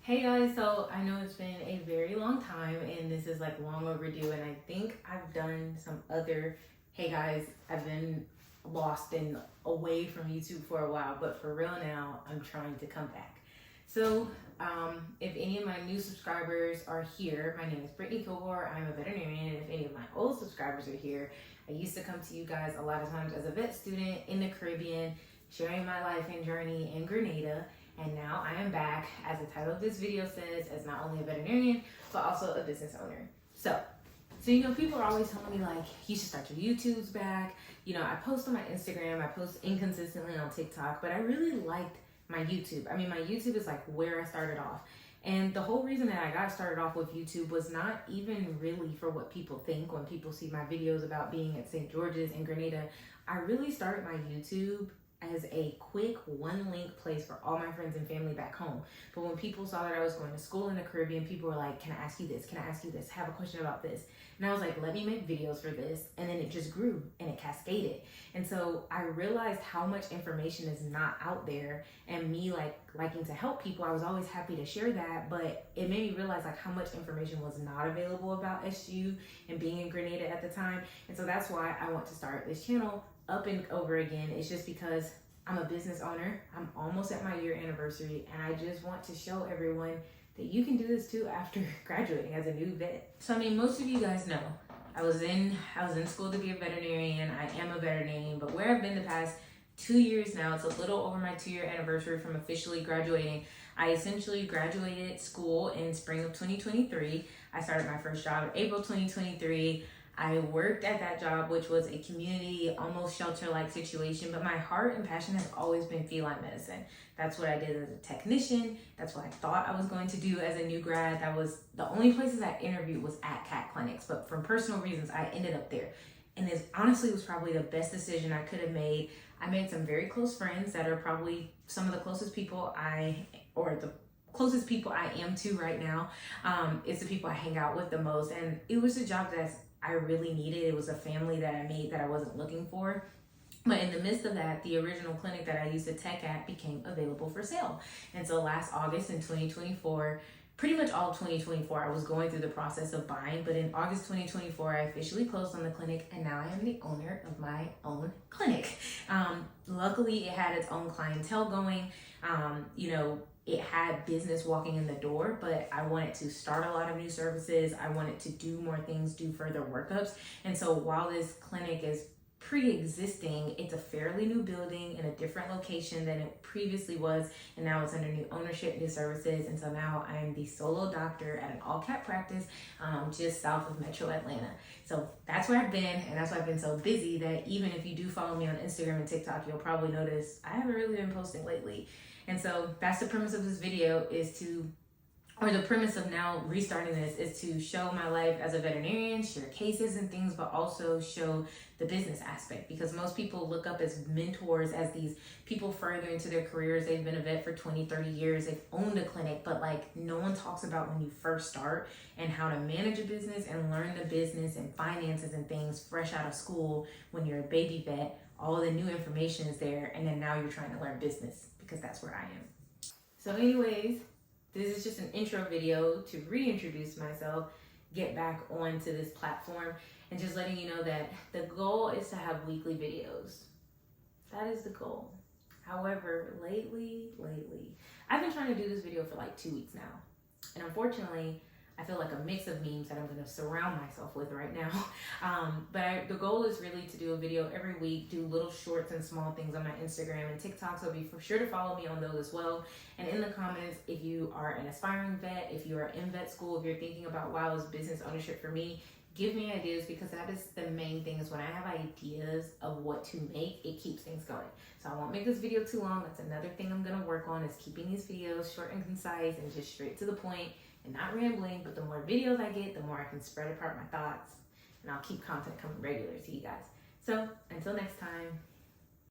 Hey guys, so I know it's been a very long time and this is like long overdue, and I think I've done some other, hey guys, I've been lost and away from YouTube for a while, but for real now, I'm trying to come back. So if any of my new subscribers are here, my name is Brittany Kilgore, I'm a veterinarian, and if any of my old subscribers are here, I used to come to you guys a lot of times as a vet student in the Caribbean, sharing my life and journey in Grenada. And now I am back, as the title of this video says, as not only a veterinarian, but also a business owner. So you know, people are always telling me like, you should start your YouTubes back. You know, I post on my Instagram, I post inconsistently on TikTok, but I really liked my YouTube. I mean, my YouTube is like where I started off. And the whole reason that I got started off with YouTube was not even really for what people think when people see my videos about being at St. George's in Grenada. I really started my YouTube as a quick one-link place for all my friends and family back home. But when people saw that I was going to school in the Caribbean, people were like, can I ask you this? Can I ask you this? I have a question about this. And I was like, let me make videos for this. And then it just grew and it cascaded. And so I realized how much information is not out there, and me liking to help people, I was always happy to share that, but it made me realize like how much information was not available about SU and being in Grenada at the time. And so that's why I want to start this channel up and over again. It's just because I'm a business owner. I'm almost at my year anniversary, and I just want to show everyone that you can do this too after graduating as a new vet. So I mean, most of you guys know I was in school to be a veterinarian. I am a veterinarian, but where I've been the past 2 years now, it's a little over my 2-year anniversary from officially graduating. I essentially graduated school in spring of 2023. I started my first job in April 2023. I worked at that job, which was a community, almost shelter-like situation, but my heart and passion has always been feline medicine. That's what I did as a technician. That's what I thought I was going to do as a new grad. That was the only places I interviewed was at cat clinics, but for personal reasons, I ended up there. And it honestly was probably the best decision I could have made. I made some very close friends that are probably some of the closest people the closest people I am to right now. It's the people I hang out with the most. And it was a job that I really needed. It was a family that I made that I wasn't looking for. But in the midst of that, the original clinic that I used to tech at became available for sale. And so last August in 2024, pretty much all of 2024, I was going through the process of buying. But in August 2024, I officially closed on the clinic, and now I am the owner of my own clinic. Luckily, it had its own clientele going. It had business walking in the door, but I wanted to start a lot of new services. I wanted to do more things, do further workups. And so while this clinic is pre-existing, it's a fairly new building in a different location than it previously was. And now it's under new ownership, new services. And so now I am the solo doctor at an all-cat practice just south of Metro Atlanta. So that's where I've been, and that's why I've been so busy that even if you do follow me on Instagram and TikTok, you'll probably notice I haven't really been posting lately. And so that's the premise of this video, the premise of now restarting this is to show my life as a veterinarian, share cases and things, but also show the business aspect, because most people look up as mentors as these people further into their careers. They've been a vet for 20, 30 years. They've owned a clinic, but like no one talks about when you first start and how to manage a business and learn the business and finances and things fresh out of school when you're a baby vet. All the new information is there, and then now you're trying to learn business, because that's where I am. So anyways, this is just an intro video to reintroduce myself, get back onto this platform, and just letting you know that the goal is to have weekly videos. That is the goal. However, lately, I've been trying to do this video for like 2 weeks now. And unfortunately, I feel like a mix of memes that I'm going to surround myself with right now. But the goal is really to do a video every week, do little shorts and small things on my Instagram and TikTok. So be for sure to follow me on those as well. And in the comments, if you are an aspiring vet, if you are in vet school, if you're thinking about, wow, is business ownership for me, give me ideas, because that is the main thing, is when I have ideas of what to make, it keeps things going. So I won't make this video too long. That's another thing I'm going to work on, is keeping these videos short and concise and just straight to the point and not rambling. But the more videos I get, the more I can spread apart my thoughts, and I'll keep content coming regular to you guys. So until next time,